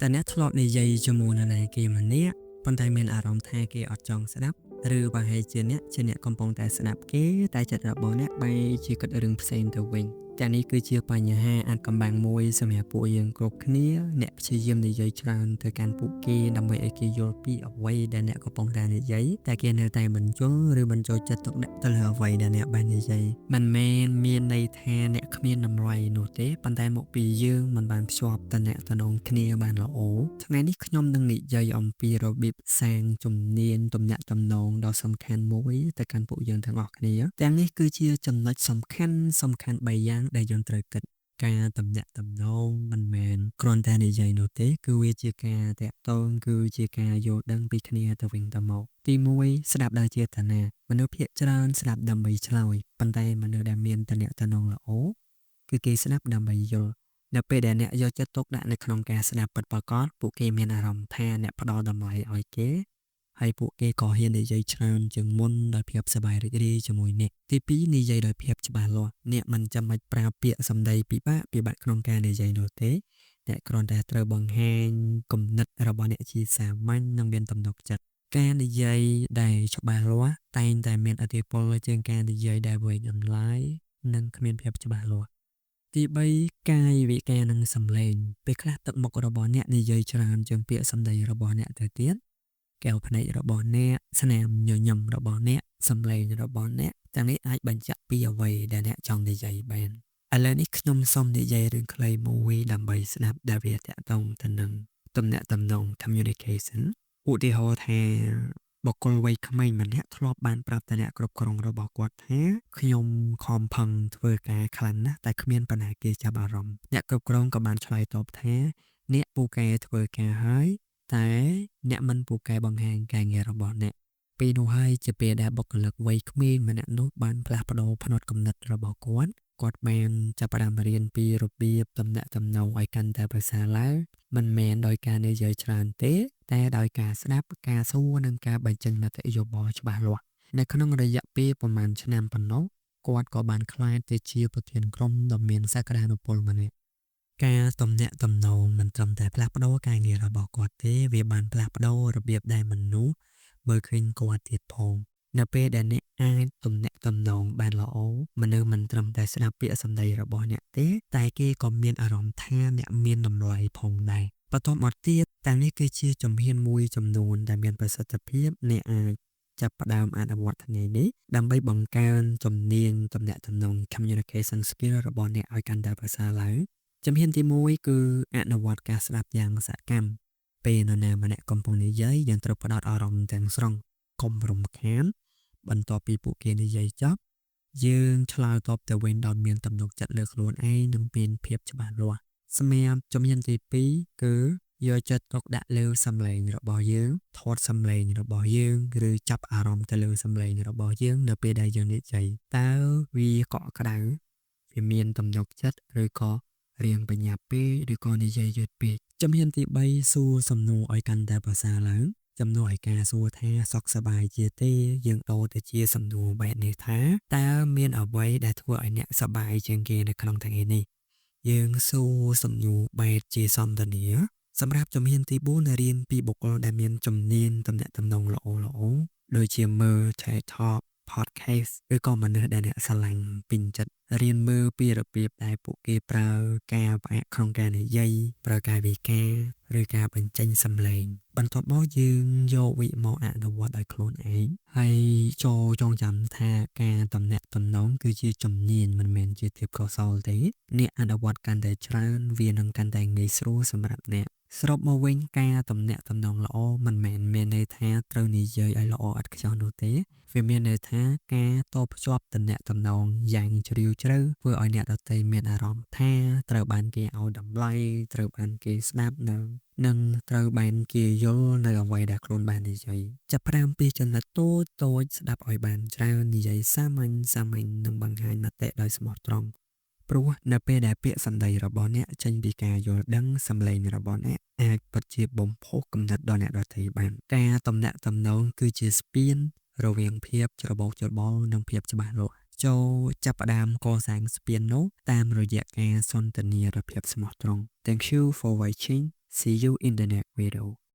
តែអ្នកធ្លាប់និយាយជាមួយនរណាគេម្នាក់ប៉ុន្តែមានអារម្មណ៍ថាគេអត់ចង់ស្ដាប់ឬប្រហែលជាអ្នកកំពុងតែស្ដាប់គេតែចិត្តរបស់អ្នកបែរជាគិតរឿងផ្សេងទៅវិញតែនេះគឺជាបញ្ហាអាចកំបាំងមួយសម្រាប់ពួកយើងគ្រប់គ្នាអ្នកព្យាយាមនិយាយច្រើនទៅកាន់ពួកគេដើម្បីឲ្យគេយល់ពីអ្វីដែលអ្នកកំពុងតែនិយាយតែគេនៅតែមិនយល់ឬមិនចូលចិត្តទុកដាក់ទៅលើអ្វីដែលអ្នកបាននិយាយមិនមែនមានន័យថាអ្នកគ្មានតម្លៃនោះទេប៉ុន្តែមកពីយើងមិនបានភ្ជាប់តំណែងគ្នាបានល្អថ្ងៃនេះខ្ញុំនឹងនិយាយអំពីរបៀបសាងជំនាញទំនាក់ទំនងដ៏សំខាន់មួយទៅកាន់ពួកយើងទាំងអស់គ្នាទាំងនេះគឺជាចំណុចសំខាន់3យ៉ាងដែលយើងត្រូវគិតការតំណាក់តំណងមិនមែនគ្រាន់តែនិយាយនោះទេគឺវាជាការតាក់ទងគឺជាការយល់ដឹងពីគ្នាទៅវិញទៅមកទី1ស្ដាប់ដោយចេតនាមនុស្សភាគច្រើនស្ដាប់ដើម្បីឆ្លើយប៉ុន្តែមនុស្សដែលមានតំណែងល្អគឺគេស្ដាប់ដើម្បីយល់នៅពេលដែលអ្នកយកចិត្តទុកដាក់នៅក្នុងការស្ដាប់ពិតប្រាកដពួកគេមានអារម្មណ៍ថាអ្នកផ្ដល់តម្លៃឲ្យគេហើយពួកគេក៏ហ៊ាននិយាយច្រើនជាងមុនដោយភាពសប្បាយរីករាយជាមួយអ្នកទី2និយាយដោយភាពច្បាស់លាស់អ្នកមិនចាំបាច់ប្រើពាក្យសម្ដីពិបាកក្នុងការនិយាយនោះទេអ្នកគ្រាន់តែត្រូវបង្ហាញគំនិតរបស់អ្នកជាសាមញ្ញនិងមានទំនុកចិត្តការនិយាយដែលច្បាស់លាស់តែងតែមានឥទ្ធិពលជាងការនិយាយដែលវែងអន្លាយនិងគ្មានភាពច្បាស់លាស់ទី3កាយវិការនិងសម្លេងពេលខ្លះទឹកមុខរបស់អ្នកនិយាយច្រើនជាងពាក្យសម្ដីរបស់អ្នកទៅទៀតកែវភ្នែករបស់អ្នកស្នាមញញឹមរបស់អ្នកសម្លេងរបស់អ្នកទាំងនេះអាចបញ្ជាក់ពីអ្វីដែលអ្នកចង់និយាយបានឥឡូវនេះខ្ញុំសូមនិយាយរឿងខ្លីមួយដើម្បីស្ដាប់ដែលវាតាក់ទងទៅនឹងទំនាក់ទំនង communication ឧទាហរណ៍ថាបុគ្គលវ័យក្មេងម្នាក់ធ្លាប់បានប្រាប់តអ្នកគ្រប់គ្រងរបស់គាត់ថាខ្ញុំខំផឹងធ្វើការខ្លាំងណាស់តែគ្មានបណ្ណាគេចាប់អារម្មណ៍អ្នកគ្រប់គ្រងក៏បានឆ្លើយតបថាអ្នកពូកែធ្វើការហើយតែអ្នកមិនពូកែបង្ហាញការងាររបស់អ្នកពេលនោះហើយជាពេលដែលបុគ្គលិកវ័យក្មេងម្នាក់នោះបានផ្លាស់ប្ដូរផ្នត់គំនិតរបស់គាត់បានចាប់ផ្ដើមរៀនពីរបៀបទំនាក់ទំនងឲ្យកាន់តែប្រសើរឡើងមិនមែនដោយការនិយាយច្រើនទេតែដោយការស្ដាប់ការសួរនិងការបញ្ចេញមតិយោបល់ច្បាស់លាស់នៅក្នុងរយៈពេលប្រហែលឆ្នាំប៉ុណ្ណោះគាត់ក៏បានក្លាយទៅជាប្រធានក្រុមដ៏មានសក្តានុពលម្នាក់ការទំនាក់ទំនងមិនត្រឹមតែផ្លាស់ប្ដូរការងាររបស់គាត់ទេវាបានផ្លាស់ប្ដូររបៀបដែលមនុស្សមើលឃើញគាត់ទៀតផងនៅពេលដែលអ្នកអាចទំនាក់ទំនងបានល្អមនុស្សមិនត្រឹមតែស្ដាប់ពាក្យសម្ដីរបស់អ្នកទេតែគេក៏មានអារម្មណ៍ថាអ្នកមានតម្លៃផងដែរបន្ទាប់មកទៀតទាំងនេះគឺជាជំហានមួយចំនួនដែលមានប្រសិទ្ធភាពអ្នកអាចចាប់ផ្ដើមអនុវត្តថ្ងៃនេះដើម្បីបង្កើនជំនាញទំនាក់ទំនង communication skill របស់អ្នកឲ្យកាន់តែប្រសើរឡើងជំហានទី1គឺអនុវត្តការស្ដាប់យ៉ាងសកម្មពេលនរណាម្នាក់កំពុងនិយាយយើងត្រូវផ្ដោតអារម្មណ៍ទាំងស្រុងកុំរំខានបន្ទាប់ពីពួកគេនិយាយចប់យើងឆ្លើយតបទៅវិញដោយមានទំនុកចិត្តលើខ្លួនឯងនិងមានភាពច្បាស់លាស់សម្រាប់ជំហានទី2គឺយកចិត្តទុកដាក់លើសំឡេងរបស់យើងថតសំឡេងរបស់យើងឬចាប់អារម្មណ៍ទៅលើសំឡេងរបស់យើងនៅពេលដែលយើងនិយាយតើវាកក់ក្ដៅវាមានទំនុកចិត្តឬក៏រៀងបញ្ញាប់ពេកឬក៏និយាយយឺតពេកជំហានទី3សួរសំណួរឲ្យកាន់តែប្រសើរឡើងចំនួនឲ្យការសួរថាសុខសប្បាយជាទេយើងដូរទៅជាសំណួរបែបនេះថាតើមានអ្វីដែលធ្វើឲ្យអ្នកសប្បាយជាងគេនៅក្នុងថ្ងៃនេះយើងសួរសំណួរបែបជាសន្ទនាសម្រាប់ជំហានទី4រៀនពីបុគ្គលដែលមានជំនាញទំនាក់ទំនងល្អដូចជាមើល TED Talk podcast ឬក៏មនុស្សដែលអ្នកស្រឡាញ់ពេញចិត្តរៀនមើលពីរបៀបដែលពួកគេប្រើការផ្អាកក្នុងការនិយាយប្រើកាយវិការឬការបញ្ចេញសំឡេងបន្ទាប់មកយើងយកវាមកអនុវត្តឲ្យខ្លួនឯងហើយចូលចងចាំថាការទំនាក់ទំនងគឺជាជំនាញមិនមែនជាទេពកោសល្យទេអ្នកអនុវត្តកាន់តែច្រើនវានឹងកាន់តែងាយស្រួលសម្រាប់អ្នកសរុបមកវិញការទំនាក់ទំនងល្អមិនមែនមានន័យថាត្រូវនិយាយឲ្យល្អឥតខ្ចោះនោះទេវាមានន័យថាការតភ្ជាប់ទំនាក់ទំនងយ៉ាងជ្រាលជ្រៅធ្វើឲ្យអ្នកដទៃមានអារម្មណ៍ថាត្រូវបានគេឲ្យតម្លៃត្រូវបានគេស្ដាប់និងត្រូវបានគេយល់នៅអ្វីដែលខ្លួនបាននិយាយចាប់ផ្ដើមពីចំណុចតូចស្ដាប់ឲ្យបានច្រើននិយាយសាមញ្ញនិងបង្ហាញមតិដោយស្មោះត្រង់ព្រោះនៅពេលដែលពាក្យសម្ដីរបស់អ្នកចេញពីការយល់ដឹងសម្លេងរបស់អ្នកអាចពិតជាបំផុសគំនិតដល់អ្នកដទៃបានការទំនាក់ទំនងគឺជាស្ពានរវាងភាពច្របូកច្របល់និងភាពច្បាស់លាស់ចូលចាប់ផ្ដើមកសាងស្ពាននោះតាមរយៈការសន្ទនាដោយភាពស្មោះត្រង់ Thank you for watching See you in the next video